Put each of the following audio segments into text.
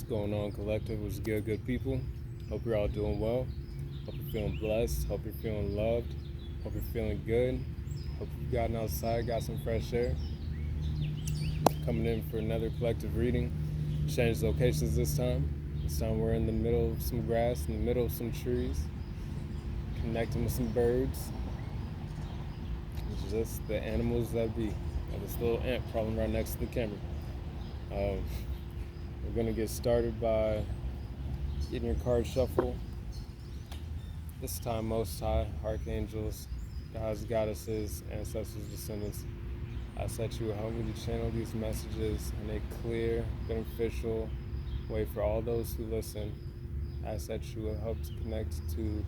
What's going on, collective? What's good people? Hope you're all doing well. Hope you're feeling blessed. Hope you're feeling loved. Hope you're feeling good. Hope you've gotten outside, got some fresh air. Coming in for another collective reading. Changed locations this time. This time we're in the middle of some grass, in the middle of some trees, connecting with some birds. It's just the animals that be. Got this little ant crawling right next to the camera. We're going to get started by getting your card shuffle. This time, Most High, Archangels, gods, goddesses, ancestors, descendants, I ask you will help me to channel these messages in a clear, beneficial way for all those who listen. I ask you will help to connect to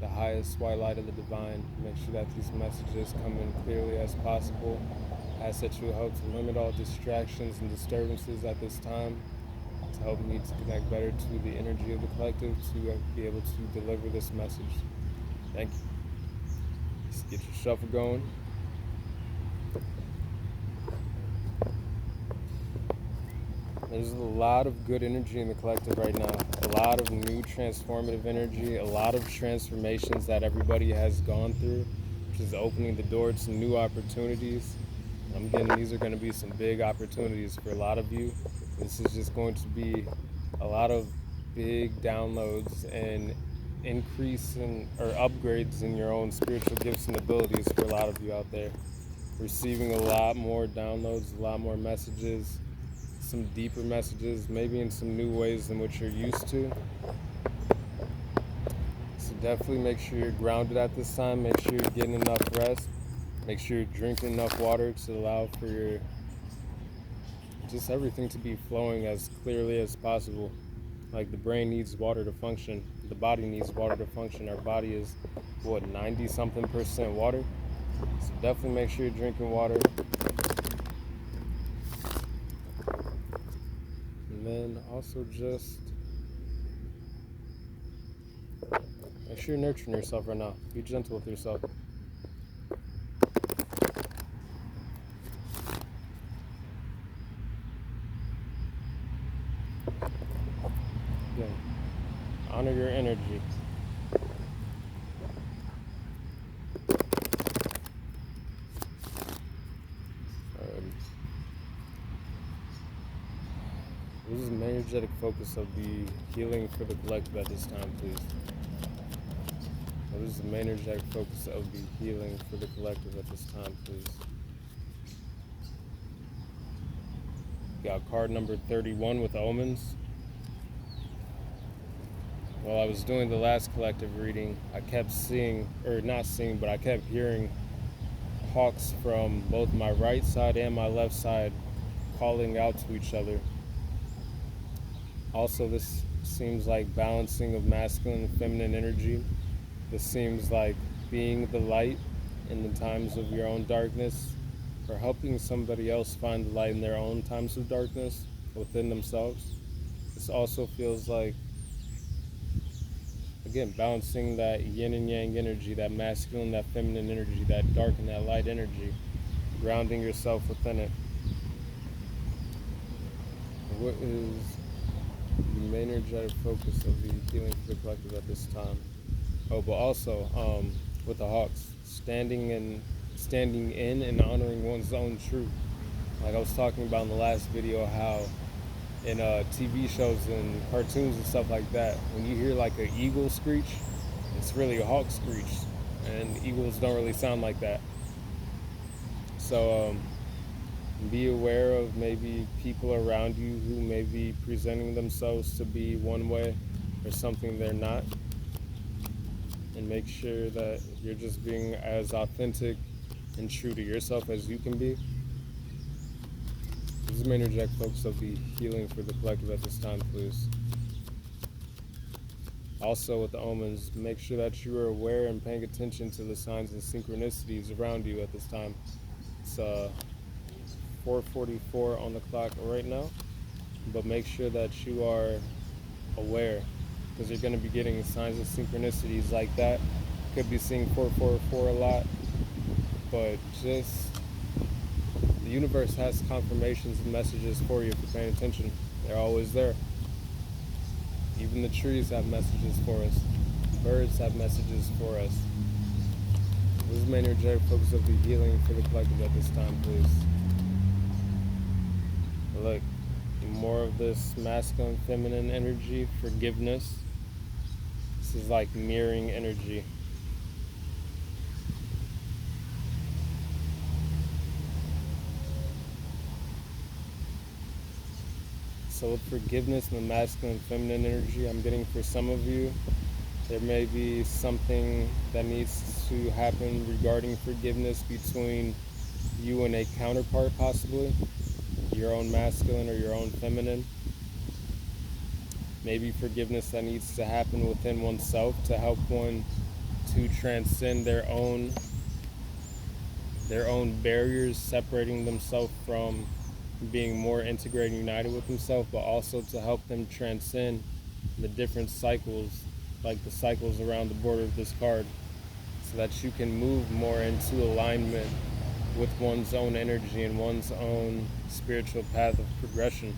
the highest white light of the divine. Make sure that these messages come in clearly as possible. I ask you will help to limit all distractions and disturbances at this time, to help me to connect better to the energy of the collective, to be able to deliver this message. Thank you. Let's get your shuffle going. There's a lot of good energy in the collective right now. A lot of new transformative energy, a lot of transformations that everybody has gone through, which is opening the door to new opportunities. I'm getting these are going to be some big opportunities for a lot of you. This is just going to be a lot of big downloads and increase in or upgrades in your own spiritual gifts and abilities for a lot of you out there. Receiving a lot more downloads, a lot more messages, some deeper messages, maybe in some new ways than what you're used to. So definitely make sure you're grounded at this time. Make sure you're getting enough rest. Make sure you're drinking enough water to allow for your just everything to be flowing as clearly as possible. Like the brain needs water to function. The body needs water to function. Our body is, 90-something% water? So definitely make sure you're drinking water. And then also just make sure you're nurturing yourself right now. Be gentle with yourself. Again, honor your energy. This is an energetic focus of the healing for the collective at this time, please. This is the main energetic focus of the healing for the collective at this time, please. Got card number 31 with omens. While I was doing the last collective reading, I kept I kept hearing hawks from both my right side and my left side calling out to each other. Also, this seems like balancing of masculine and feminine energy. This seems like being the light in the times of your own darkness, or helping somebody else find the light in their own times of darkness within themselves. This also feels like, again, balancing that yin and yang energy, that masculine, that feminine energy, that dark and that light energy, grounding yourself within it. What is the main energetic focus of the healing for the collective at this time? Oh, but also with the hawks, standing in and honoring one's own truth. Like I was talking about in the last video, how in TV shows and cartoons and stuff like that, when you hear like an eagle screech, it's really a hawk screech, and eagles don't really sound like that. So be aware of maybe people around you who may be presenting themselves to be one way or something they're not, and make sure that you're just being as authentic and true to yourself as you can be. This is the main energetic focus of the healing for the collective at this time, please. Also with the omens, make sure that you are aware and paying attention to the signs and synchronicities around you at this time. It's 4:44 on the clock right now, but make sure that you are aware, because you're going to be getting signs and synchronicities like that. Could be seeing 444 a lot, but just the universe has confirmations and messages for you if you're paying attention. They're always there. Even the trees have messages for us. Birds have messages for us. What is the main energetic focus of the healing for the collective at this time, please? Look, more of this masculine, feminine energy, forgiveness. This is like mirroring energy. So with forgiveness and the masculine, feminine energy, I'm getting for some of you, there may be something that needs to happen regarding forgiveness between you and a counterpart, possibly your own masculine or your own feminine. Maybe forgiveness that needs to happen within oneself to help one to transcend their own barriers, separating themselves from being more integrated and united with themselves, but also to help them transcend the different cycles, like the cycles around the border of this card, so that you can move more into alignment with one's own energy and one's own spiritual path of progression.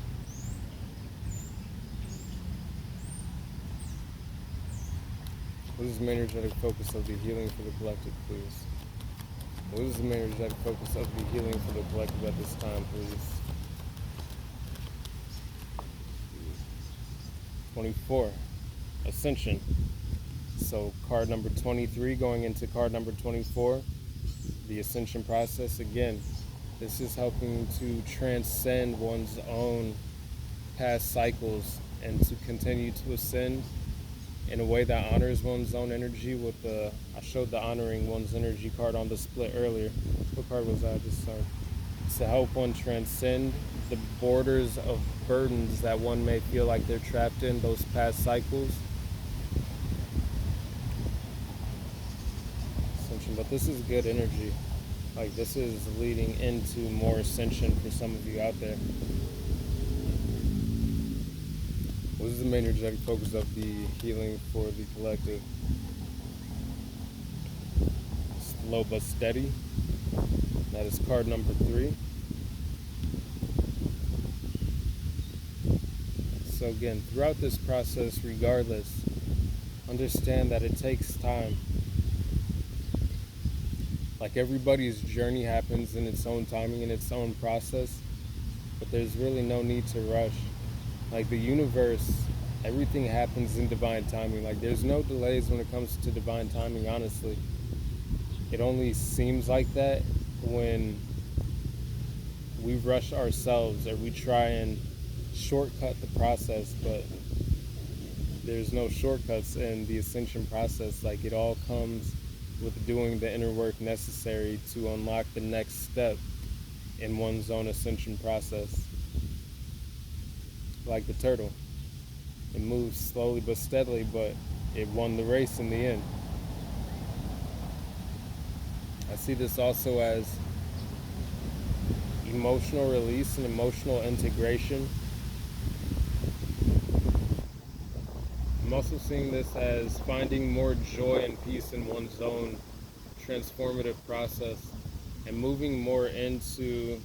What is the main energetic focus of the healing for the collective, please? What is the main energetic focus of the healing for the collective at this time, please? 24, Ascension. So card number 23 going into card number 24, the Ascension process. Again, this is helping to transcend one's own past cycles and to continue to ascend in a way that honors one's own energy. With the, I showed the honoring one's energy card on the split earlier. What card was that? Just sorry. To help one transcend the borders of burdens that one may feel like they're trapped in, those past cycles. Ascension, but this is good energy. Like, this is leading into more ascension for some of you out there. What is the main energetic focus of the healing for the collective? Slow but steady. That is card number 3. So again, throughout this process, regardless, understand that it takes time. Like, everybody's journey happens in its own timing, in its own process, but there's really no need to rush. Like, the universe, everything happens in divine timing. Like, there's no delays when it comes to divine timing, honestly. It only seems like that when we rush ourselves or we try and shortcut the process, but there's no shortcuts in the ascension process. Like, it all comes with doing the inner work necessary to unlock the next step in one's own ascension process. Like the turtle, it moves slowly but steadily, but it won the race in the end. I see this also as emotional release and emotional integration. I'm also seeing this as finding more joy and peace in one's own transformative process and moving more into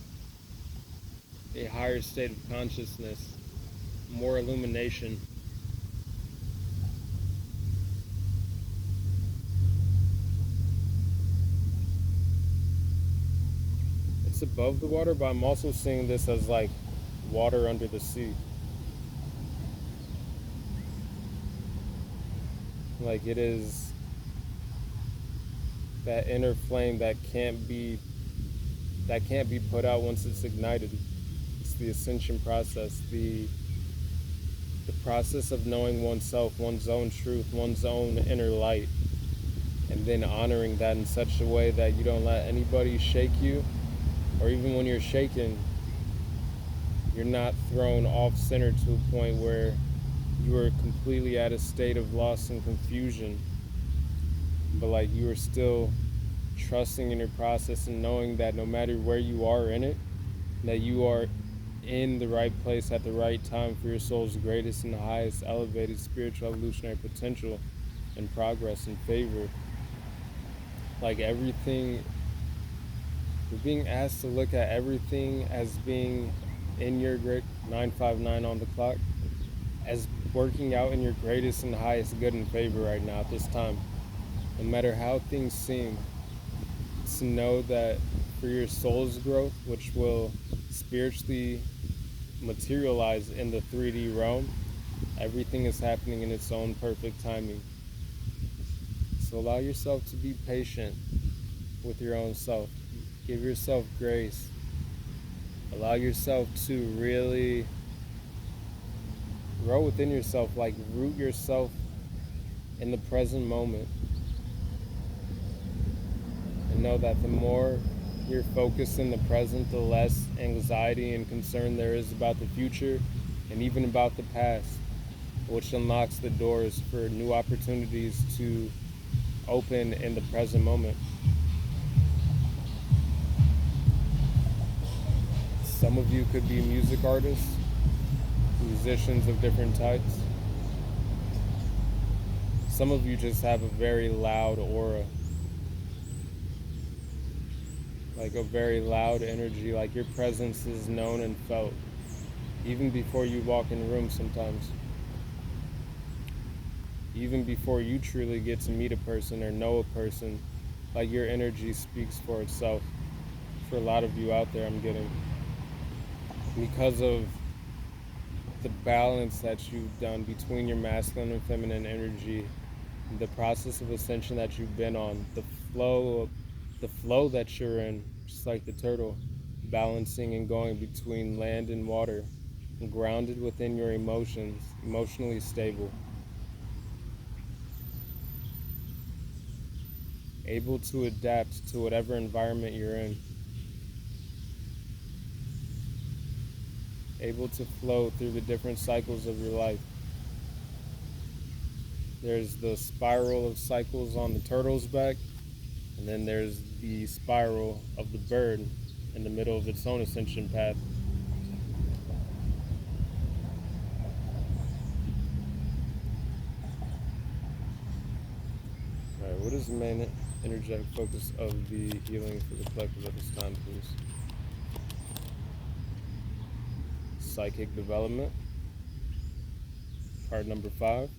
a higher state of consciousness, more illumination. It's above the water, but I'm also seeing this as like water under the sea. Like, it is that inner flame that can't be put out once it's ignited. It's the ascension process, the process of knowing oneself, one's own truth, one's own inner light, and then honoring that in such a way that you don't let anybody shake you, or even when you're shaken, you're not thrown off center to a point where you are completely at a state of loss and confusion, but like, you are still trusting in your process and knowing that no matter where you are in it, that you are in the right place at the right time for your soul's greatest and highest elevated spiritual evolutionary potential and progress and favor. Like, everything, you're being asked to look at everything as being in your great 959 on the clock, as working out in your greatest and highest good and favor right now at this time. No matter how things seem, to know that for your soul's growth, which will spiritually materialize in the 3D realm, everything is happening in its own perfect timing. So allow yourself to be patient with your own self. Give yourself grace. Allow yourself to really grow within yourself, like root yourself in the present moment. And know that the more you're focused in the present, the less anxiety and concern there is about the future and even about the past, which unlocks the doors for new opportunities to open in the present moment. Some of you could be music artists, musicians of different types. Some of you just have a very loud aura, like a very loud energy, like your presence is known and felt even before you walk in a room sometimes. Even before you truly get to meet a person or know a person, like your energy speaks for itself. For a lot of you out there, I'm getting, because of the balance that you've done between your masculine and feminine energy, the process of ascension that you've been on, the flow that you're in, just like the turtle, balancing and going between land and water, and grounded within your emotions, emotionally stable, able to adapt to whatever environment you're in, able to flow through the different cycles of your life. There's the spiral of cycles on the turtle's back, and then there's the spiral of the bird in the middle of its own ascension path. All right, what is the main energetic focus of the healing for the collective at this time, please? Psychic development, part number 5.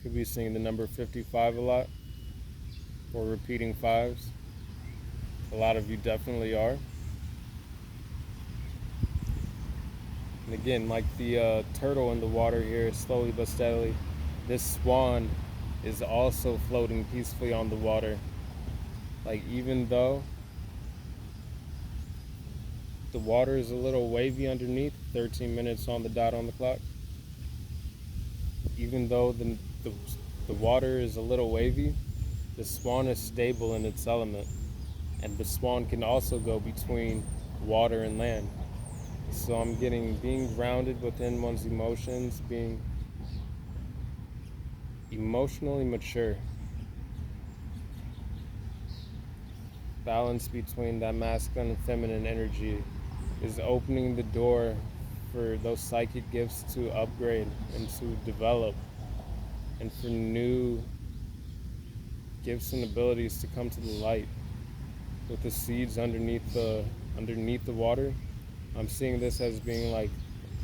Could be seeing the number 55 a lot, or repeating fives. A lot of you definitely are. And again, like the turtle in the water here, slowly but steadily, this swan is also floating peacefully on the water. Like, even though the water is a little wavy underneath, 13 minutes on the dot on the clock, even though the water is a little wavy, the swan is stable in its element. And the swan can also go between water and land. So I'm getting being grounded within one's emotions, being emotionally mature. Balance between that masculine and feminine energy is opening the door for those psychic gifts to upgrade and to develop, and for new gifts and abilities to come to the light. With the seeds underneath the water, I'm seeing this as being like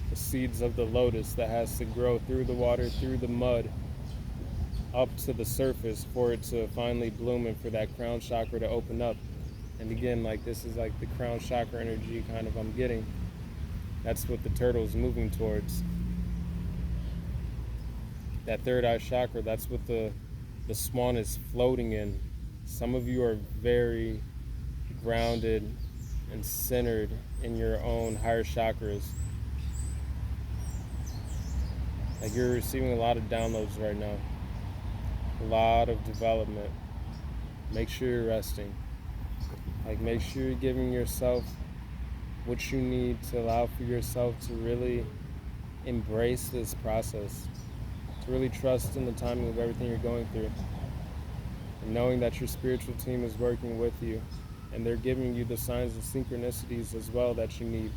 the seeds of the lotus that has to grow through the water, through the mud, up to the surface for it to finally bloom and for that crown chakra to open up. And again, like, this is like the crown chakra energy kind of I'm getting. That's what the turtle is moving towards. That third eye chakra, that's what the swan is floating in. Some of you are very grounded and centered in your own higher chakras. Like, you're receiving a lot of downloads right now. A lot of development. Make sure you're resting. Like, make sure you're giving yourself what you need to allow for yourself to really embrace this process, to really trust in the timing of everything you're going through, and knowing that your spiritual team is working with you, and they're giving you the signs and synchronicities as well that you need.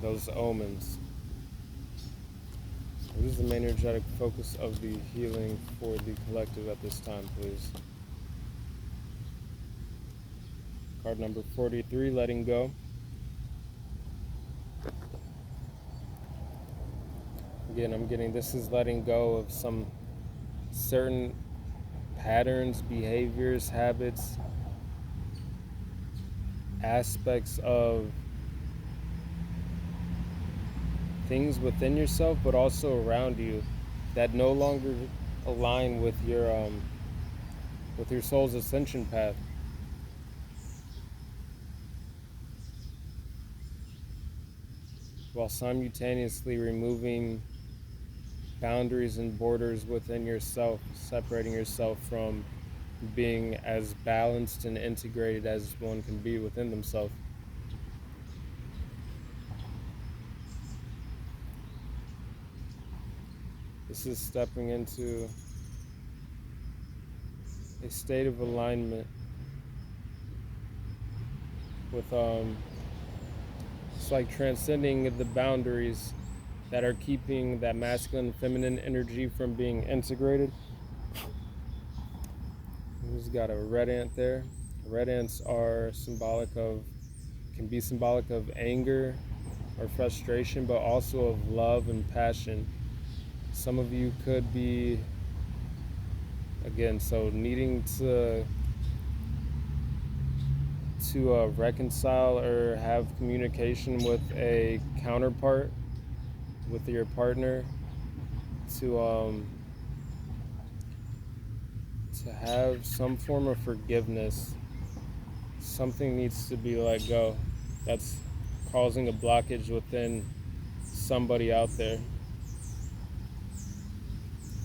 Those omens. What is the main energetic focus of the healing for the collective at this time, please? Card number 43, letting go. Again, I'm getting this is letting go of some certain patterns, behaviors, habits, aspects of things within yourself, but also around you that no longer align with your soul's ascension path. While simultaneously removing boundaries and borders within yourself, separating yourself from being as balanced and integrated as one can be within themselves. This is stepping into a state of alignment with it's like transcending the boundaries that are keeping that masculine and feminine energy from being integrated. We've got a red ant there. Red ants are can be symbolic of anger or frustration, but also of love and passion. Some of you could be, again, so needing to reconcile or have communication with a counterpart, with your partner, to have some form of forgiveness. Something needs to be let go that's causing a blockage within somebody out there,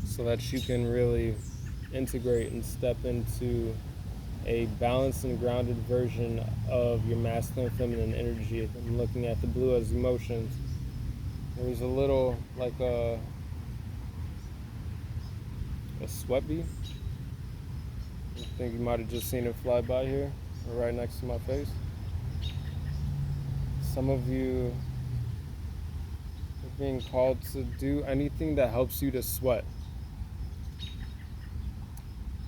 so that you can really integrate and step into a balanced and grounded version of your masculine and feminine energy. I'm looking at the blue as emotions. There's a little like a sweat bee. I think you might have just seen it fly by here, or right next to my face. Some of you are being called to do anything that helps you to sweat.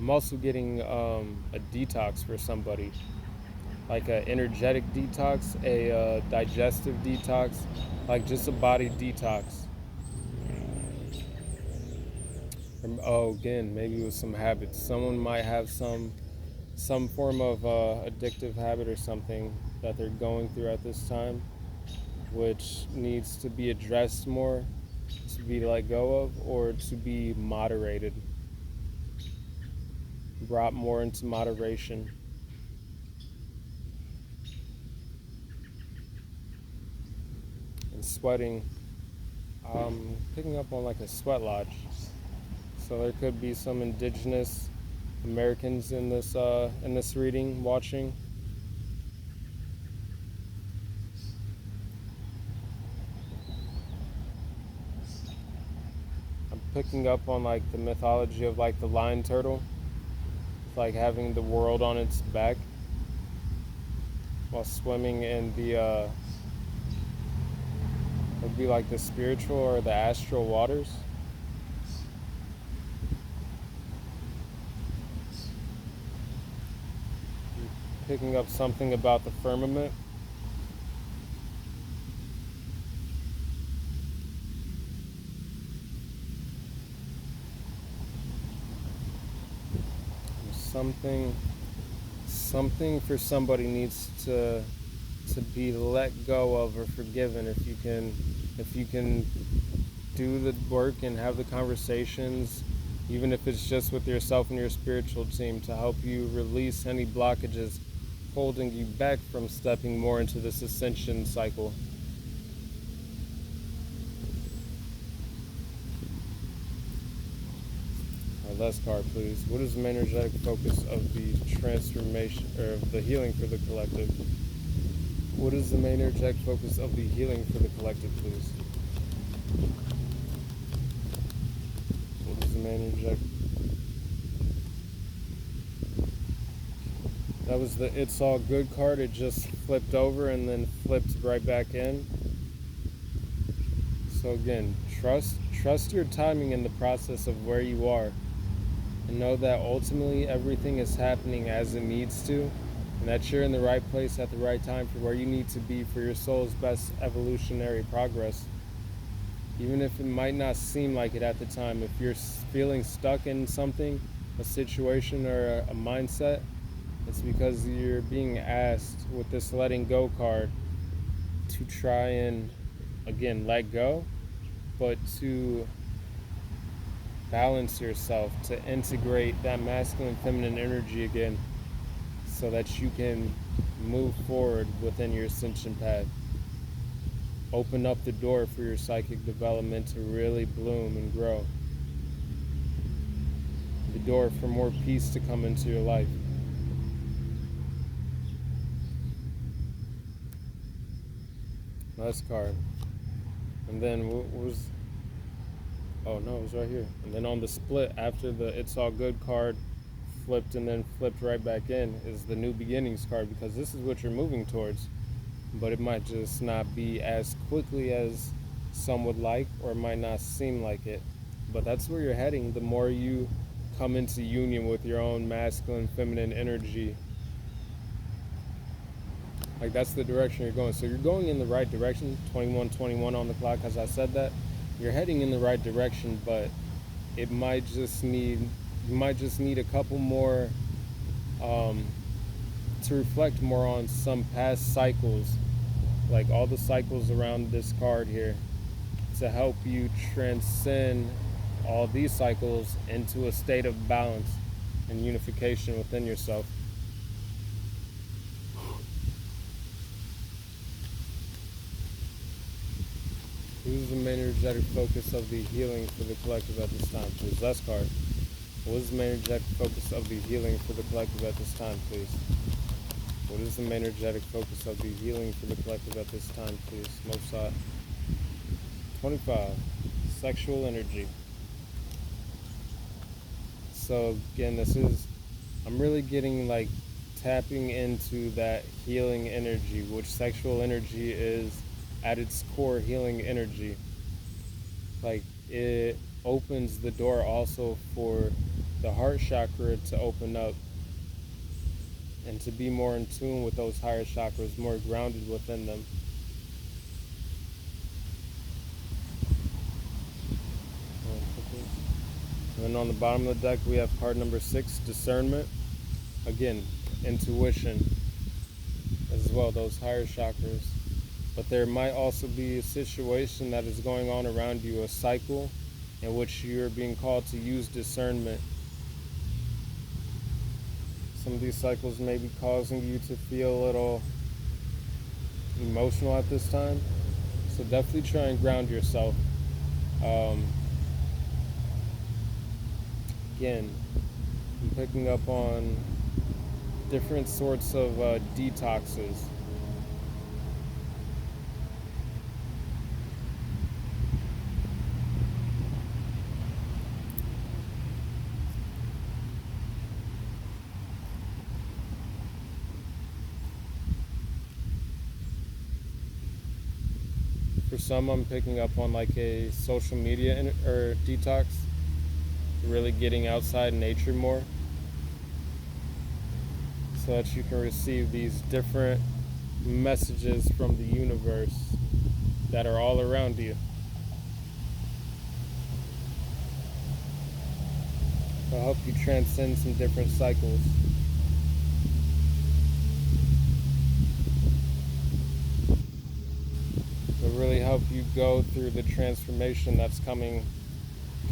I'm also getting a detox for somebody, like an energetic detox, a digestive detox, like just a body detox. Again, maybe with some habits. Someone might have some form of addictive habit or something that they're going through at this time, which needs to be addressed more, to be let go of, or to be moderated, brought more into moderation. And sweating, picking up on like a sweat lodge. So there could be some indigenous Americans in this reading, watching. I'm picking up on like the mythology of like the lion turtle. It's like having the world on its back while swimming in the would be like the spiritual or the astral waters. Picking up something about the firmament. Something for somebody needs to be let go of or forgiven. If you can do the work and have the conversations, even if it's just with yourself and your spiritual team, to help you release any blockages holding you back from stepping more into this ascension cycle. Last card, please. What is the main energetic focus of the transformation, or of the healing for the collective? What is the main energetic focus of the healing for the collective, please? What is the main energetic? That was the It's All Good card. It just flipped over and then flipped right back in. So again, trust your timing in the process of where you are. And know that ultimately everything is happening as it needs to. and that you're in the right place at the right time for where you need to be for your soul's best evolutionary progress. Even if it might not seem like it at the time, if you're feeling stuck in something, a situation or a mindset, it's because you're being asked with this letting go card to try and, again, let go, but to balance yourself, to integrate that masculine feminine energy again so that you can move forward within your ascension path. Open up the door for your psychic development to really bloom and grow. The door for more peace to come into your life. Last card. And then what was... Oh no, it was right here. And then on the split, after the It's All Good card flipped and then flipped right back in, is the New Beginnings card, because this is what you're moving towards. But it might just not be as quickly as some would like, or it might not seem like it. But that's where you're heading the more you come into union with your own masculine, feminine energy. Like, that's the direction you're going. So you're going in the right direction. 21:21 on the clock, as I said that. You're heading in the right direction, but it might just need, you might just need a couple more, to reflect more on some past cycles, like all the cycles around this card here, to help you transcend all these cycles into a state of balance and unification within yourself. Who's the main energetic focus of the healing for the collective at this time, please? Last card. What is the main energetic focus of the healing for the collective at this time, please? What is the main energetic focus of the healing for the collective at this time, please? Mopsat. 25. Sexual energy. So again, I'm really getting like tapping into that healing energy, which sexual energy is at its core healing energy. Like, it opens the door also for the heart chakra to open up and to be more in tune with those higher chakras, more grounded within them. And then on the bottom of the deck, we have card number 6, discernment. Again, intuition as well, those higher chakras. But there might also be a situation that is going on around you, a cycle in which you're being called to use discernment. Some of these cycles may be causing you to feel a little emotional at this time. So definitely try and ground yourself. Again, I'm picking up on different sorts of detoxes. For some, I'm picking up on like a social media or detox, really getting outside in nature more, so that you can receive these different messages from the universe that are all around you. It'll help you transcend some different cycles. It'll really help you go through the transformation that's coming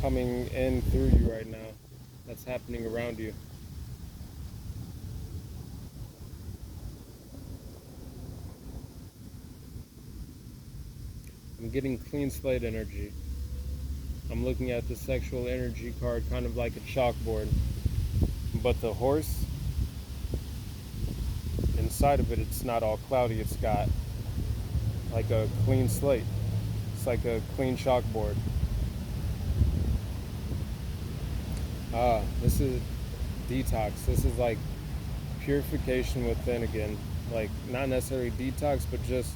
in through you right now, that's happening around you. I'm getting clean slate energy. I'm looking at the sexual energy card kind of like a chalkboard, but the horse, inside of it, it's not all cloudy. It's got like a clean slate. It's like a clean chalkboard. This is detox. This is like purification within again. Like, not necessarily detox, but just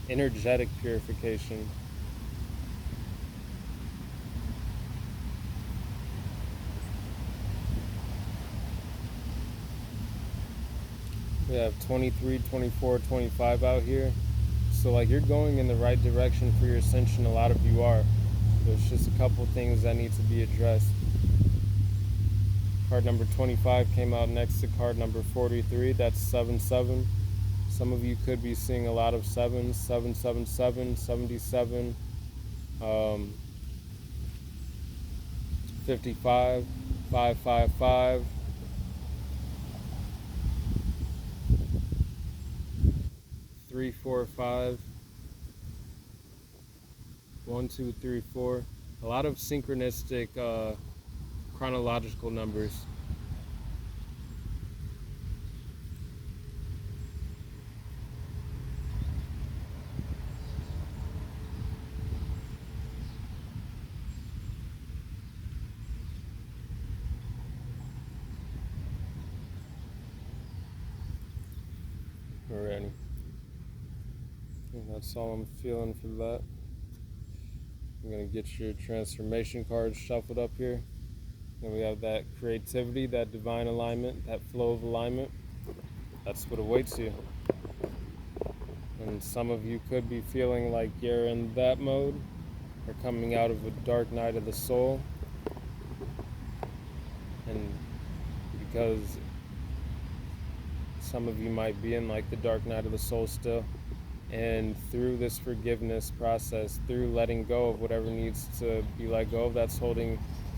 energetic purification. We have 23, 24, 25 out here. So like you're going in the right direction for your ascension. A lot of you are. There's just a couple things that need to be addressed. Card number 25 came out next to card number 43. That's 7-7. Some of you could be seeing a lot of sevens, 777, 77, 55, 555, 345, 1, 2, 3, 4. A lot of synchronistic chronological numbers. Alrighty. And that's all I'm feeling for that. I'm going to get your transformation cards shuffled up here. And we have that creativity, that divine alignment, that flow of alignment. That's what awaits you. And some of you could be feeling like you're in that mode, or coming out of a dark night of the soul. And because some of you might be in like the dark night of the soul still, and through this forgiveness process, through letting go of whatever needs to be let go of that's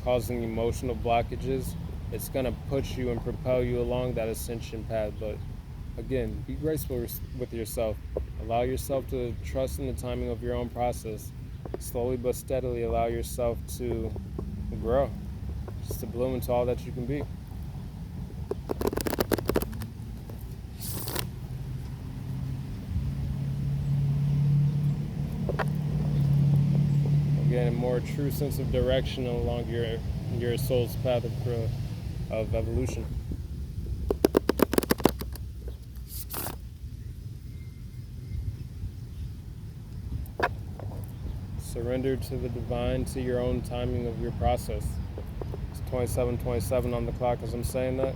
causing emotional blockages, it's going to push you and propel you along that ascension path. But again, be graceful with yourself. Allow yourself to trust in the timing of your own process. Slowly but steadily allow yourself to grow, just to bloom into all that you can be. Again, a more true sense of direction along your soul's path of evolution. Surrender to the divine, to your own timing of your process. It's 27:27 on the clock as I'm saying that.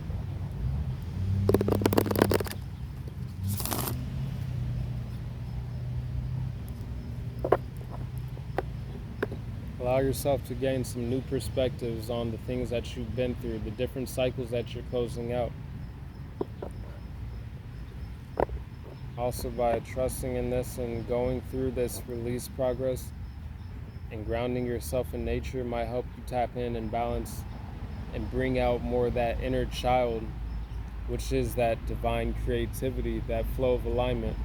Allow yourself to gain some new perspectives on the things that you've been through, the different cycles that you're closing out. Also, by trusting in this and going through this release progress and grounding yourself in nature might help you tap in and balance and bring out more of that inner child, which is that divine creativity, that flow of alignment,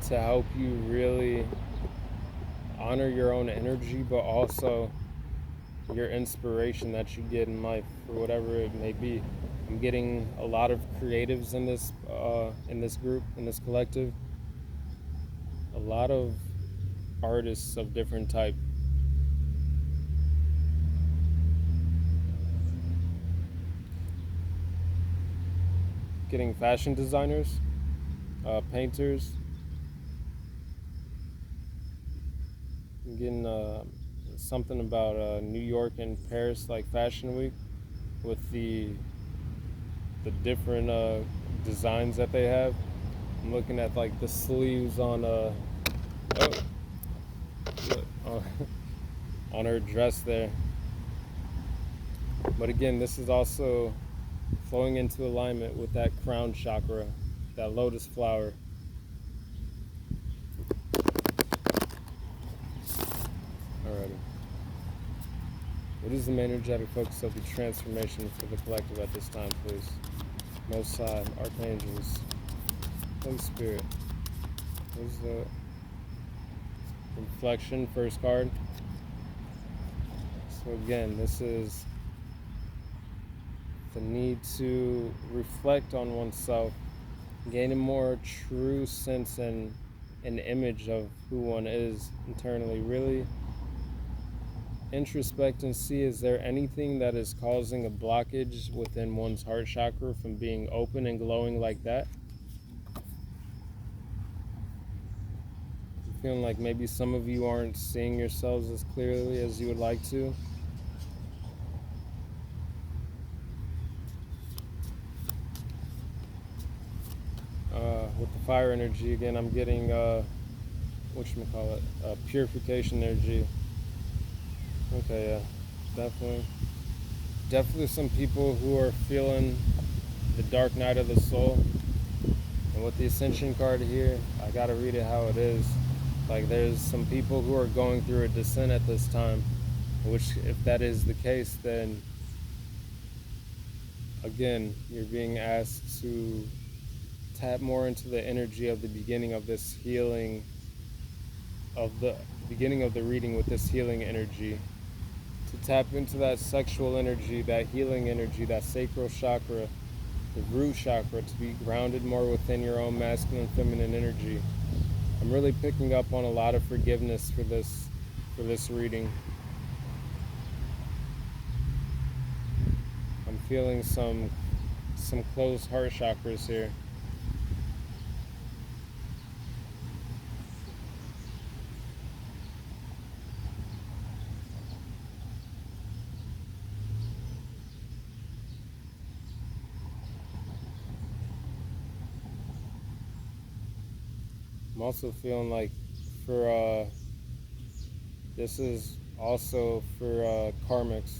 to help you really honor your own energy, but also your inspiration that you get in life, for whatever it may be. I'm getting a lot of creatives in this group, in this collective. A lot of artists of different type. Getting fashion designers, painters. I'm getting something about New York and Paris, like Fashion Week, with the different designs that they have. I'm looking at like the sleeves on on her dress there. But again, this is also flowing into alignment with that crown chakra, that lotus flower. Alrighty. What is the main energetic focus of the transformation for the collective at this time, please? Most High, Archangels, Holy Spirit. What is the reflection, first card? So again, this is the need to reflect on oneself, gain a more true sense and an image of who one is internally. Really introspect and see, is there anything that is causing a blockage within one's heart chakra from being open and glowing like that? Feeling like maybe some of you aren't seeing yourselves as clearly as you would like to. with the fire energy again, I'm getting whatchamacallit, purification energy. Okay, yeah, definitely. Definitely some people who are feeling the dark night of the soul. And with the Ascension card here, I gotta read it how it is. Like, there's some people who are going through a descent at this time, which, if that is the case, then again, you're being asked to tap more into the energy of the beginning of this healing, of the beginning of the reading with this healing energy, to tap into that sexual energy, that healing energy, that sacral chakra, the root chakra, to be grounded more within your own masculine and feminine energy. I'm really picking up on a lot of forgiveness for this reading. I'm feeling some closed heart chakras here. I'm also feeling like for this is also for karmics,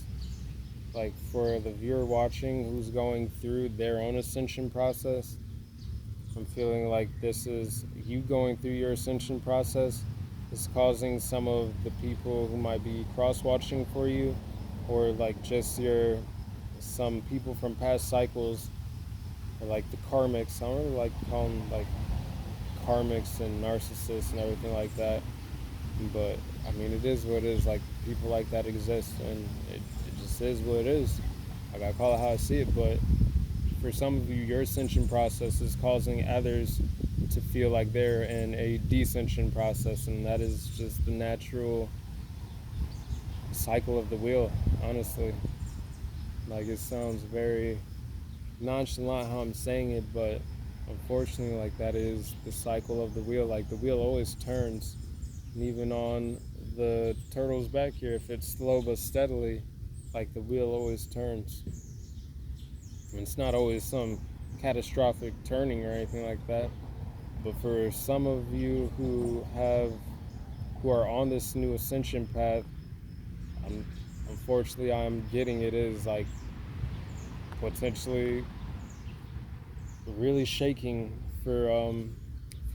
like for the viewer watching who's going through their own ascension process. I'm feeling like this is you going through your ascension process is causing some of the people who might be cross-watching for you, or like just some people from past cycles, or like the karmics. I don't really like to call them like karmics and narcissists and everything like that, but I mean, it is what it is. Like, people like that exist, and it just is what it is. I gotta call it how I see it. But for some of you, your ascension process is causing others to feel like they're in a descension process, and that is just the natural cycle of the wheel, honestly. Like, it sounds very nonchalant how I'm saying it, but unfortunately, like, that is the cycle of the wheel. Like, the wheel always turns, and even on the turtle's back here, if it's slow but steadily, like, the wheel always turns. And it's not always some catastrophic turning or anything like that, but for some of you who are on this new ascension path, I'm, unfortunately, I'm getting it is like potentially really shaking for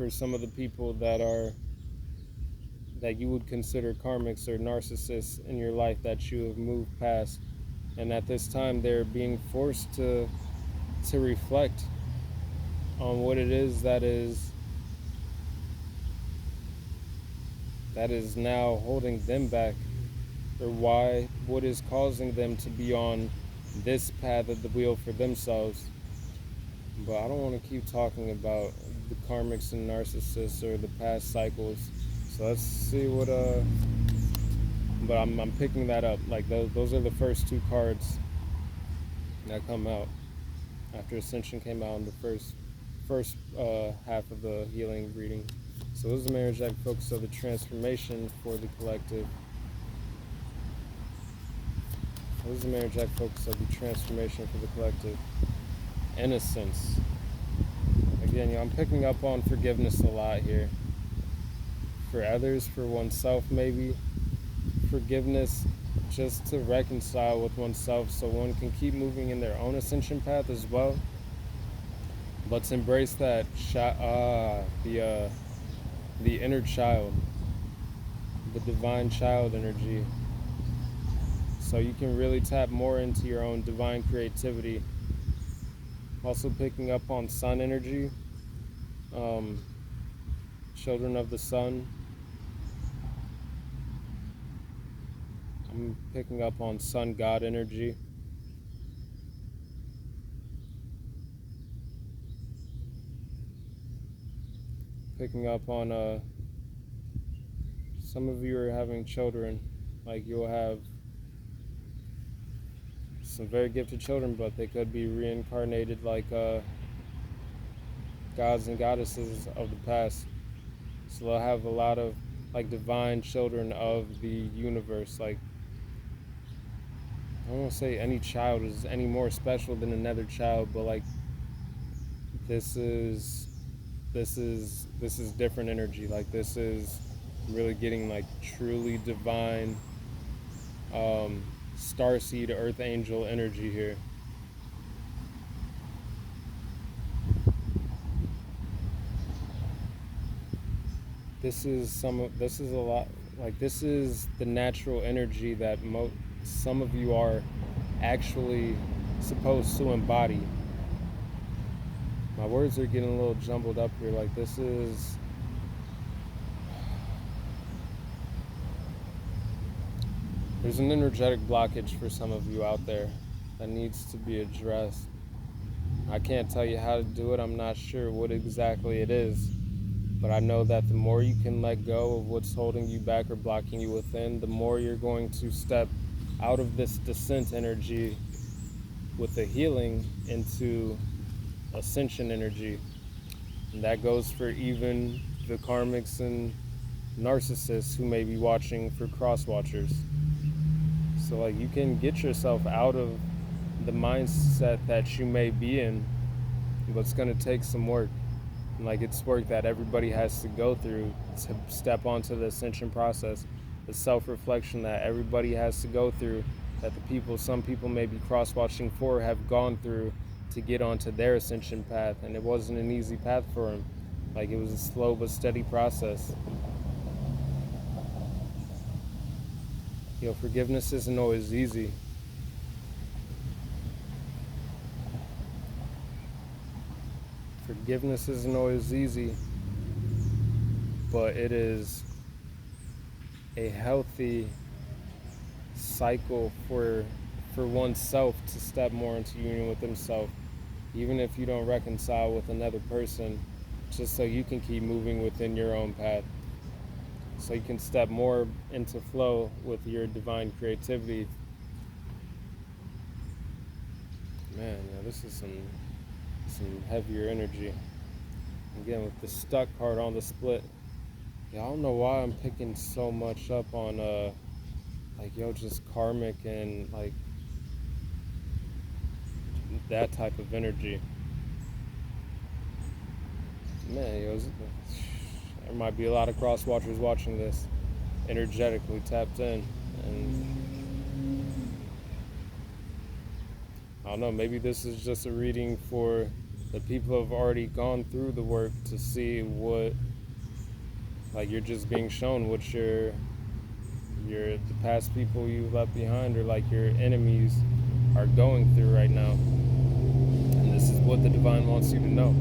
some of the people that you would consider karmics or narcissists in your life that you have moved past, and at this time they're being forced to reflect on what it is that is now holding them back, or what is causing them to be on this path of the wheel for themselves. But I don't want to keep talking about the karmics and narcissists or the past cycles. So let's see what but I'm picking that up. Like, those are the first two cards that come out after Ascension came out in the first half of the healing reading. So this is the marriage act focus of the transformation for the collective. This is the marriage act focus of the transformation for the collective. Innocence. Again, I'm picking up on forgiveness a lot here. For others, for oneself maybe. Forgiveness just to reconcile with oneself so one can keep moving in their own ascension path as well. But to embrace that the inner child, the divine child energy, so you can really tap more into your own divine creativity. Also picking up on sun energy, children of the sun. I'm picking up on sun god energy. Picking up on some of you are having children. Like, you'll have some very gifted children, but they could be reincarnated like gods and goddesses of the past. So they'll have a lot of like divine children of the universe. Like, I don't want to say any child is any more special than another child, but like, this is this is different energy. Like this is really getting like truly divine starseed earth angel energy here. This is a lot, like this is the natural energy that some of you are actually supposed to embody. My words are getting a little jumbled up here. Like this is, there's an energetic blockage for some of you out there that needs to be addressed. I can't tell you how to do it. I'm not sure what exactly it is, but I know that the more you can let go of what's holding you back or blocking you within, the more you're going to step out of this descent energy with the healing into ascension energy. And that goes for even the karmics and narcissists who may be watching for cross watchers. So like you can get yourself out of the mindset that you may be in, but it's going to take some work. And like it's work that everybody has to go through to step onto the ascension process, the self-reflection that everybody has to go through, that some people may be cross-watching for, have gone through to get onto their ascension path. And it wasn't an easy path for them. Like it was a slow but steady process. You know, forgiveness isn't always easy. Forgiveness isn't always easy, but it is a healthy cycle for oneself to step more into union with himself, even if you don't reconcile with another person, just so you can keep moving within your own path, so you can step more into flow with your divine creativity. Man, yeah, this is some heavier energy. Again, with the stuck card on the split. Yeah, I don't know why I'm picking so much up on like just karmic and like that type of energy. Man, there might be a lot of cross watchers watching this, energetically tapped in, and I don't know, maybe this is just a reading for the people who have already gone through the work to see what, like you're just being shown what the past people you left behind, or like your enemies are going through right now. And this is what the divine wants you to know.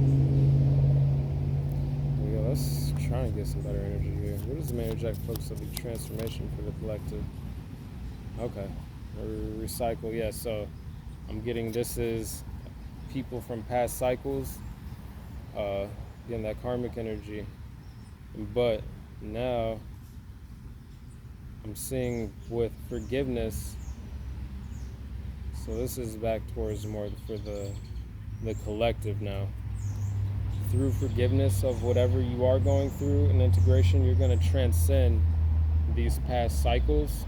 Yeah, let's try and get some better energy here. What is the main energetic focus of the transformation for the collective? Okay. Recycle, yeah, so I'm getting this is people from past cycles, getting that karmic energy. But now I'm seeing with forgiveness, so this is back towards more for the collective now. Through forgiveness of whatever you are going through and integration, you're going to transcend these past cycles,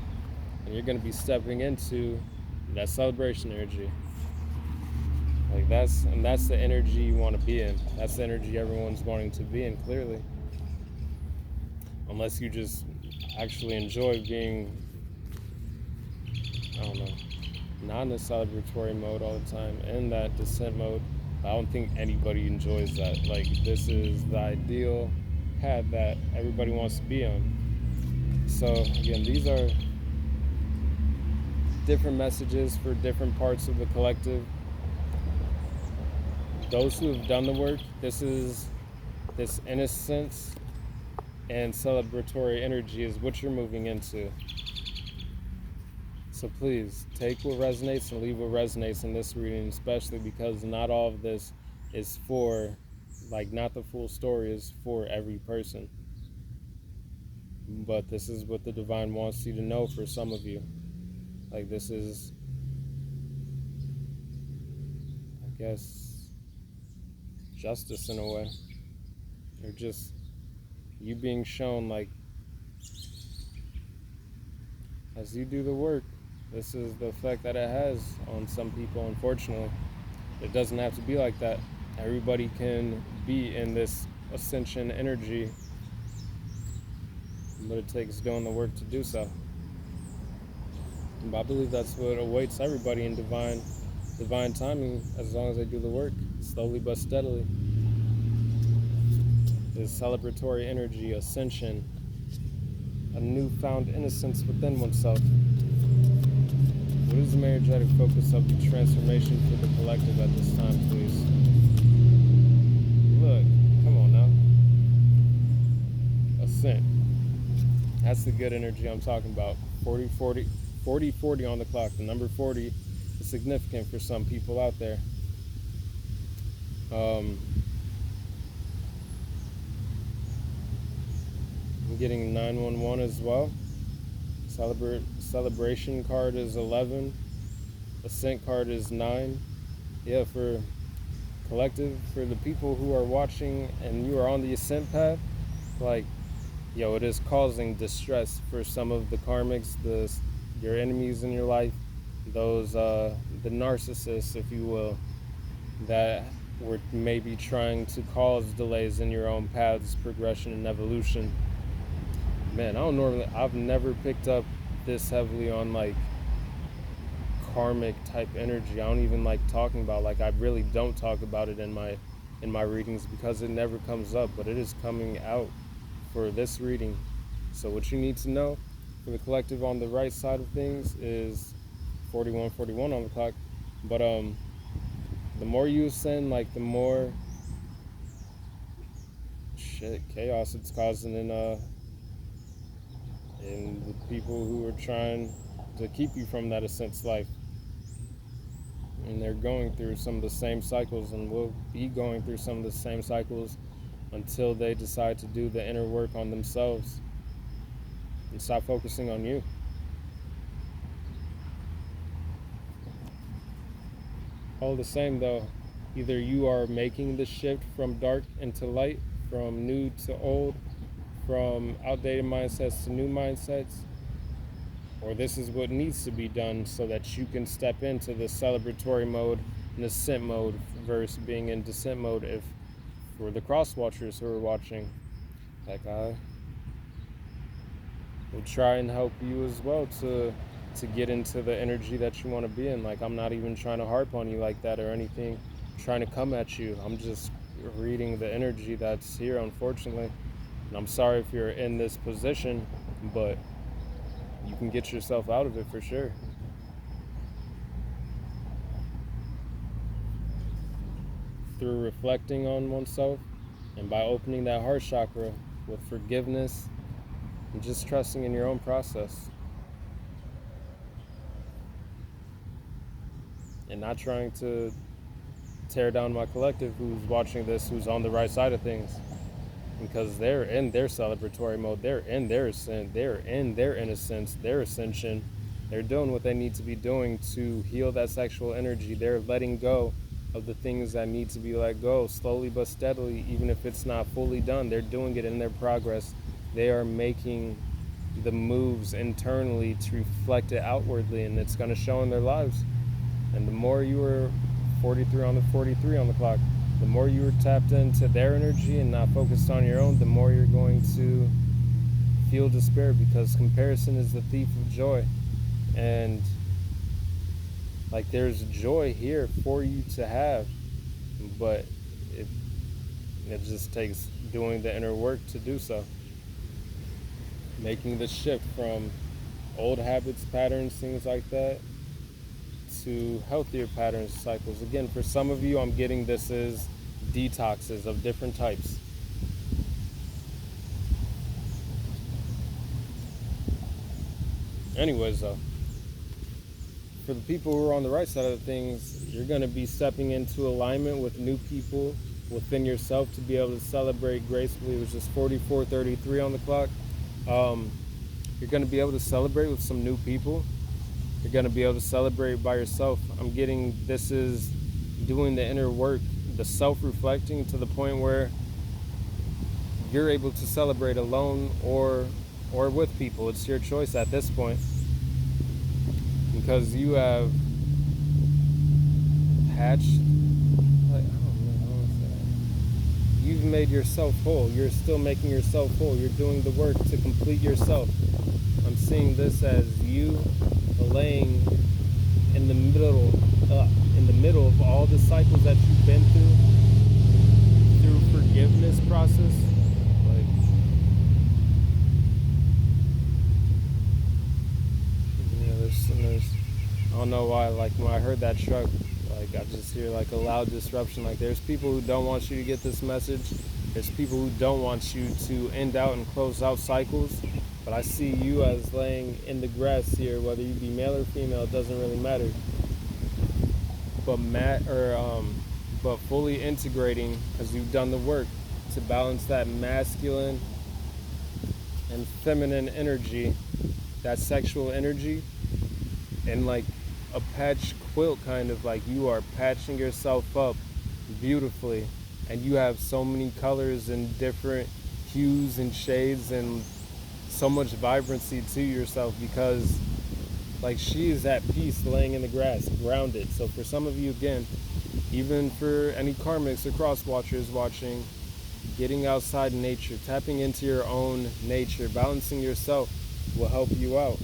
and you're going to be stepping into that celebration energy. Like that's the energy you want to be in. That's the energy everyone's wanting to be in, clearly. Unless you just actually enjoy being, I don't know, not in the celebratory mode all the time, in that descent mode. I don't think anybody enjoys that. Like this is the ideal path that everybody wants to be on. So again, these are different messages for different parts of the collective. Those who have done the work, this innocence and celebratory energy is what you're moving into. So please take what resonates and leave what resonates in this reading, especially because not all of this is for, like, not the full story is for every person. But this is what the divine wants you to know for some of you. Like this is, I guess, justice in a way. Or just you being shown, like, as you do the work, this is the effect that it has on some people, unfortunately. It doesn't have to be like that. Everybody can be in this ascension energy, but it takes doing the work to do so. But I believe that's what awaits everybody in divine timing, as long as they do the work, slowly but steadily. Is celebratory energy, ascension, a newfound innocence within oneself. What is the energetic focus of the transformation for the collective at this time, please? Look, come on now. Ascent. That's the good energy I'm talking about. 40 on the clock. The number 40 is significant for some people out there. I'm getting 911 as well. Celebration card is 11. Ascent card is 9. Yeah, for collective, for the people who are watching and you are on the ascent path, like, it is causing distress for some of the karmics, your enemies in your life, those the narcissists, if you will, that were maybe trying to cause delays in your own path's progression and evolution. Man, I've never picked up this heavily on like karmic type energy. I don't even like talking about, I really don't talk about it in my readings because it never comes up, but it is coming out for this reading. So what you need to know for the collective on the right side of things is 41 on the clock. But the more you ascend, the more chaos it's causing in the people who are trying to keep you from that ascent life. And they're going through some of the same cycles and will be going through some of the same cycles until they decide to do the inner work on themselves and stop focusing on you. All the same though, either you are making the shift from dark into light, from new to old, from outdated mindsets to new mindsets, or this is what needs to be done so that you can step into the celebratory mode and ascent mode versus being in descent mode. If for the cross watchers who are watching, I will try and help you as well to get into the energy that you want to be in. I'm not even trying to harp on you like that or anything, trying to come at you. I'm just reading the energy that's here, unfortunately. And I'm sorry if you're in this position, but you can get yourself out of it for sure. Through reflecting on oneself and by opening that heart chakra with forgiveness and just trusting in your own process. And not trying to tear down my collective who's watching this, who's on the right side of things. Because they're in their celebratory mode, they're in their ascent, they're in their innocence, their ascension. They're doing what they need to be doing to heal that sexual energy. They're letting go of the things that need to be let go, slowly but steadily, even if it's not fully done. They're doing it in their progress. They are making the moves internally to reflect it outwardly, and it's going to show in their lives. And the more you are 43 on the clock, the more you are tapped into their energy and not focused on your own, the more you're going to feel despair, because comparison is the thief of joy. And there's joy here for you to have, but it just takes doing the inner work to do so. Making the shift from old habits, patterns, things like that, to healthier patterns, cycles. Again, for some of you, I'm getting this is detoxes of different types. Anyways, though, for the people who are on the right side of things, you're going to be stepping into alignment with new people within yourself to be able to celebrate gracefully. It was just 44:33 on the clock. You're going to be able to celebrate with some new people. You're going to be able to celebrate by yourself. I'm getting this is doing the inner work, the self-reflecting to the point where you're able to celebrate alone or with people. It's your choice at this point, because you have hatched, you've made yourself whole. You're still making yourself whole. You're doing the work to complete yourself. I'm seeing this as you laying in the middle, of all the cycles that you've been through forgiveness process. Like, yeah, there's I don't know why. Like when I heard that truck, like I just hear like a loud disruption. Like there's people who don't want you to get this message. There's people who don't want you to end out and close out cycles. But I see you as laying in the grass here, whether you be male or female, it doesn't really matter. But fully integrating, because you've done the work to balance that masculine and feminine energy, that sexual energy, and like a patch quilt, kind of like you are patching yourself up beautifully, and you have so many colors and different hues and shades and so much vibrancy to yourself, because like she is at peace laying in the grass, grounded. So for some of you, again, even for any karmics or cross watchers watching, getting outside in nature, tapping into your own nature, balancing yourself will help you out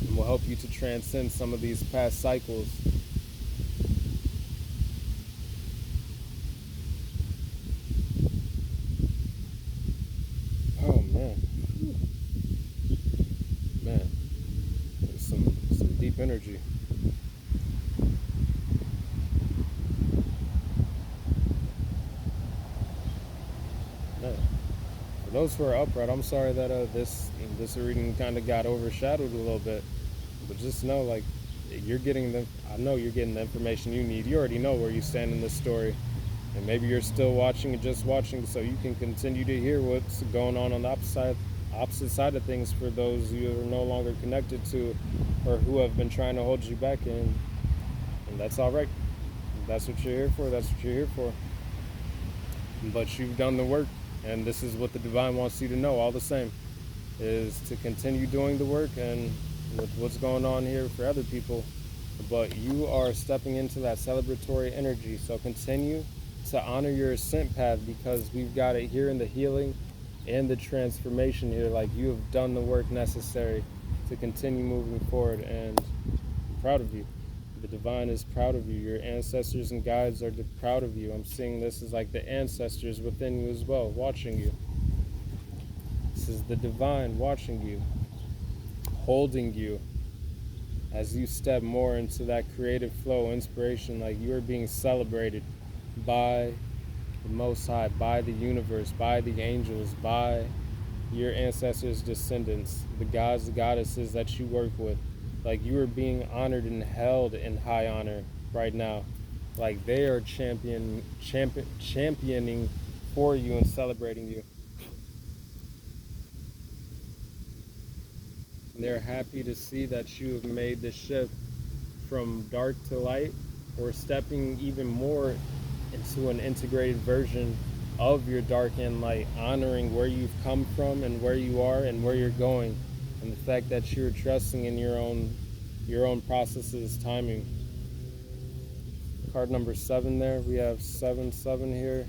and will help you to transcend some of these past cycles. Oh man, there's some deep energy. Man. For those who are upright, I'm sorry that this reading kind of got overshadowed a little bit, but just know, like, I know you're getting the information you need. You already know where you stand in this story, and maybe you're still watching and just watching so you can continue to hear what's going on the opposite side of things for those you are no longer connected to or who have been trying to hold you back in. And that's all right. That's what you're here for. That's what you're here for. But you've done the work, and this is what the divine wants you to know all the same, is to continue doing the work and with what's going on here for other people. But you are stepping into that celebratory energy, so continue to honor your ascent path, because we've got it here in the healing and the transformation here. Like, you have done the work necessary to continue moving forward, and I'm proud of you. The divine is proud of you. Your ancestors and guides are proud of you. I'm seeing this as like the ancestors within you as well, watching you. This is the divine watching you, holding you as you step more into that creative flow, inspiration. Like, you are being celebrated by the Most High, by the universe, by the angels, by your ancestors' descendants, the gods, the goddesses that you work with. Like, you are being honored and held in high honor right now. Like, they are championing for you and celebrating you. And they're happy to see that you have made the shift from dark to light, or stepping even more into an integrated version of your dark and light, honoring where you've come from and where you are and where you're going, and the fact that you're trusting in your own processes, timing. Card number 7 there, we have 7-7 here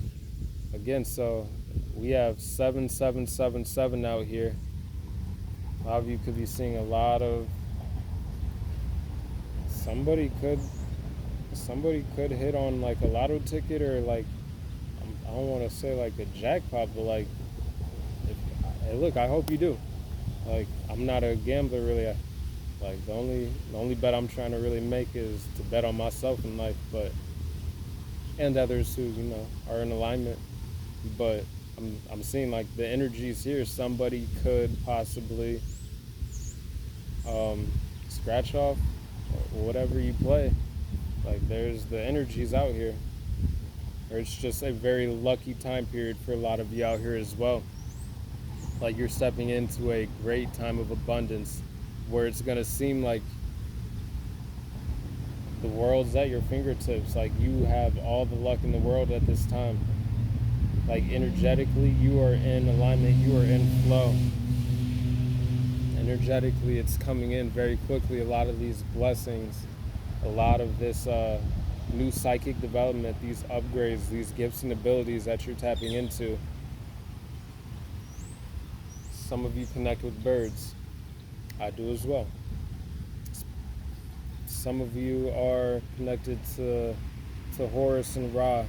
again, so we have 7-7-7-7 out here. A lot of you could be seeing a lot of somebody could hit on like a lotto ticket, or like, I don't want to say like a jackpot, but like, hey, look, I hope you do. Like, I'm not a gambler really. Like, the only bet I'm trying to really make is to bet on myself in life, but and others who are in alignment. But I'm seeing like the energies here. Somebody could possibly scratch off whatever you play. Like, there's the energies out here. Or it's just a very lucky time period for a lot of you out here as well. Like, you're stepping into a great time of abundance, where it's going to seem like the world's at your fingertips. Like, you have all the luck in the world at this time. Like, energetically, you are in alignment, you are in flow. Energetically, it's coming in very quickly. A lot of these blessings, a lot of this new psychic development, these upgrades, these gifts and abilities that you're tapping into. Some of you connect with birds. I do as well. Some of you are connected to Horus and Ra.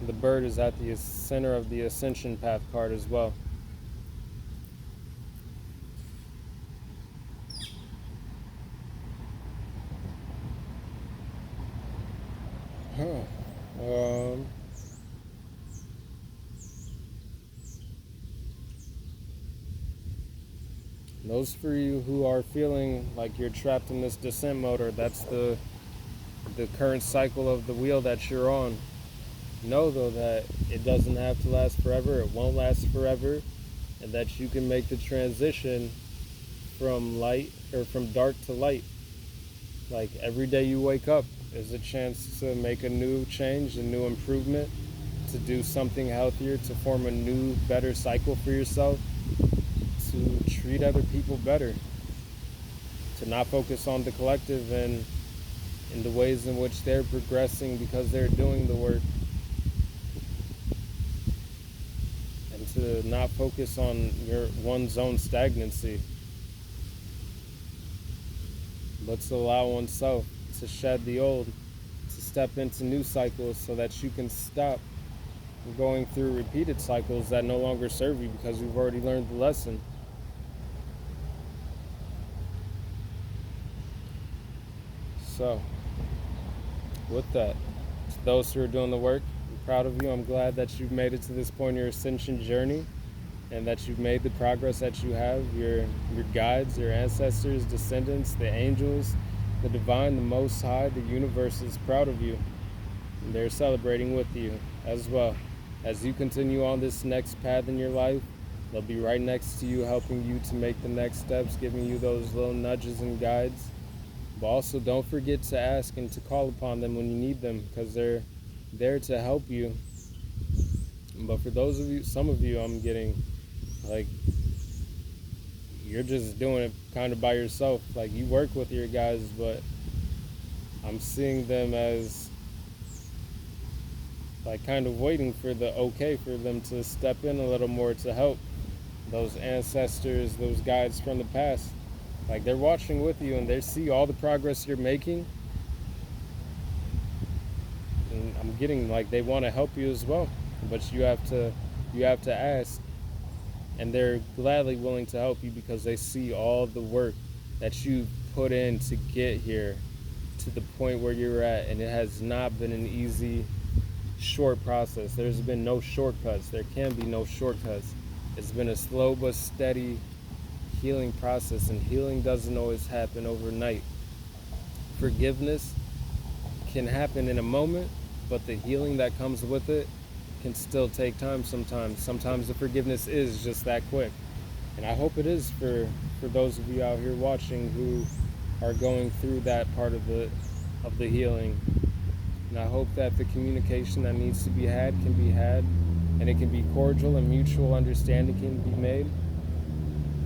The bird is at the center of the Ascension Path card as well. Those for you who are feeling like you're trapped in this descent mode, or that's the current cycle of the wheel that you're on, know though that it doesn't have to last forever, it won't last forever, and that you can make the transition from light, or from dark to light. Like every day you wake up is a chance to make a new change, a new improvement, to do something healthier, to form a new, better cycle for yourself, to treat other people better, to not focus on the collective and in the ways in which they're progressing because they're doing the work, and to not focus on one's own stagnancy, but to allow oneself to shed the old, to step into new cycles so that you can stop going through repeated cycles that no longer serve you because you've already learned the lesson. So, with that, to those who are doing the work, I'm proud of you. I'm glad that you've made it to this point in your ascension journey, and that you've made the progress that you have. Your guides, your ancestors, descendants, the angels, the divine, the most high, the universe is proud of you. And they're celebrating with you as well. As you continue on this next path in your life, they'll be right next to you, helping you to make the next steps, giving you those little nudges and guides. But also don't forget to ask and to call upon them when you need them, because they're there to help you. But for those of you, some of you, I'm getting like you're just doing it kind of by yourself. Like you work with your guys, but I'm seeing them as like kind of waiting for the okay for them to step in a little more to help those ancestors, those guides from the past. Like they're watching with you and they see all the progress you're making. And I'm getting like they want to help you as well, but you have to ask, and they're gladly willing to help you because they see all the work that you put in to get here to the point where you're at, and it has not been an easy, short process. There's been no shortcuts. There can be no shortcuts. It's been a slow but steady healing process, and healing doesn't always happen overnight. Forgiveness can happen in a moment, but the healing that comes with it can still take time sometimes. Sometimes the forgiveness is just that quick. And I hope it is for those of you out here watching who are going through that part of the healing. And I hope that the communication that needs to be had can be had, and it can be cordial, and mutual understanding can be made.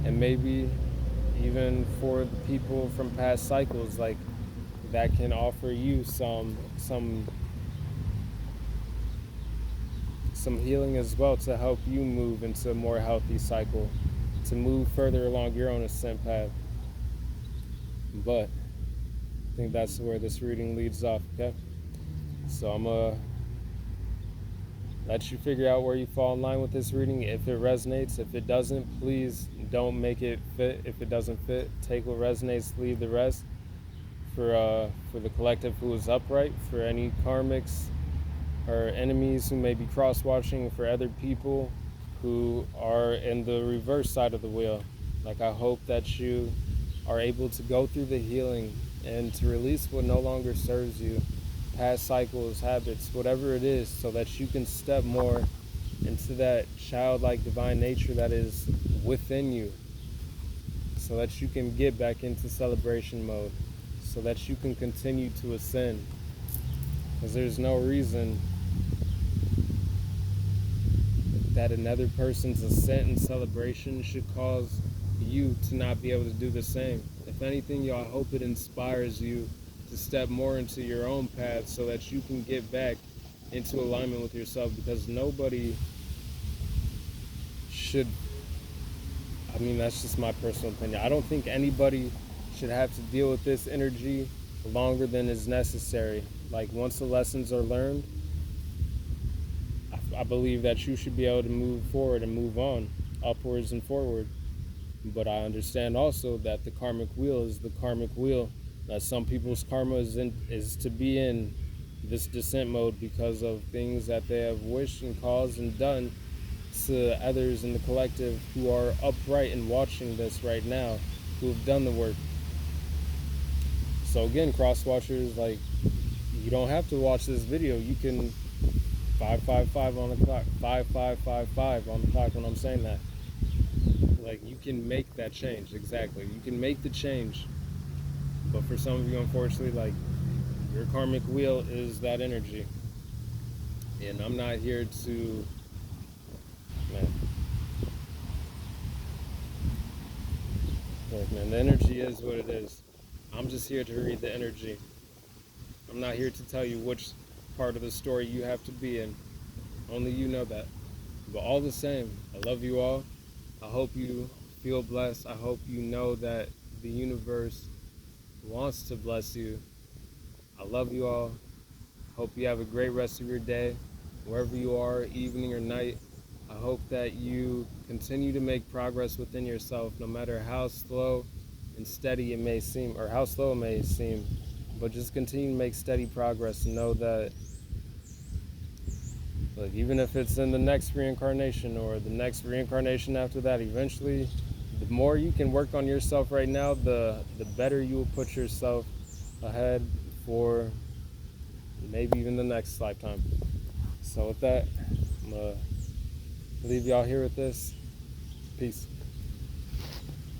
And maybe even for the people from past cycles, like that can offer you some healing as well, to help you move into a more healthy cycle, to move further along your own ascent path. But I think that's where this reading leads off, okay? So I'm gonna let you figure out where you fall in line with this reading. If it resonates, if it doesn't, please don't make it fit. If it doesn't fit, take what resonates, leave the rest. For the collective who is upright, for any karmics or enemies who may be cross-watching, for other people who are in the reverse side of the wheel. Like I hope that you are able to go through the healing and to release what no longer serves you, past cycles, habits, whatever it is, so that you can step more into that childlike divine nature that is within you, so that you can get back into celebration mode, so that you can continue to ascend. Because there's no reason that another person's ascent and celebration should cause you to not be able to do the same. If anything, I hope it inspires you to step more into your own path so that you can get back into alignment with yourself, because nobody should, I mean, that's just my personal opinion. I don't think anybody should have to deal with this energy longer than is necessary. Like, once the lessons are learned, I believe that you should be able to move forward and move on, upwards and forward. But I understand also that the karmic wheel is the karmic wheel. That some people's karma is to be in this descent mode because of things that they have wished and caused and done to others in the collective who are upright and watching this right now, who have done the work. So again, cross watchers, like, you don't have to watch this video. You can 555 on the clock, 5555 on the clock when I'm saying that. Like, you can make that change. Exactly, you can make the change. But for some of you, unfortunately, like, your karmic wheel is that energy, and I'm not here to, man. Look, man, the energy is what it is. I'm just here to read the energy. I'm not here to tell you which part of the story you have to be in. Only you know that. But all the same, I love you all. I hope you feel blessed. I hope you know that the universe wants to bless you. I love you all. Hope you have a great rest of your day, wherever you are, evening or night. I hope that you continue to make progress within yourself, no matter how slow and steady it may seem, or how slow it may seem. But just continue to make steady progress and know that, look, even if it's in the next reincarnation or the next reincarnation after that, eventually, the more you can work on yourself right now, the better you will put yourself ahead for maybe even the next lifetime. So with that, I'm going to leave y'all here with this. Peace.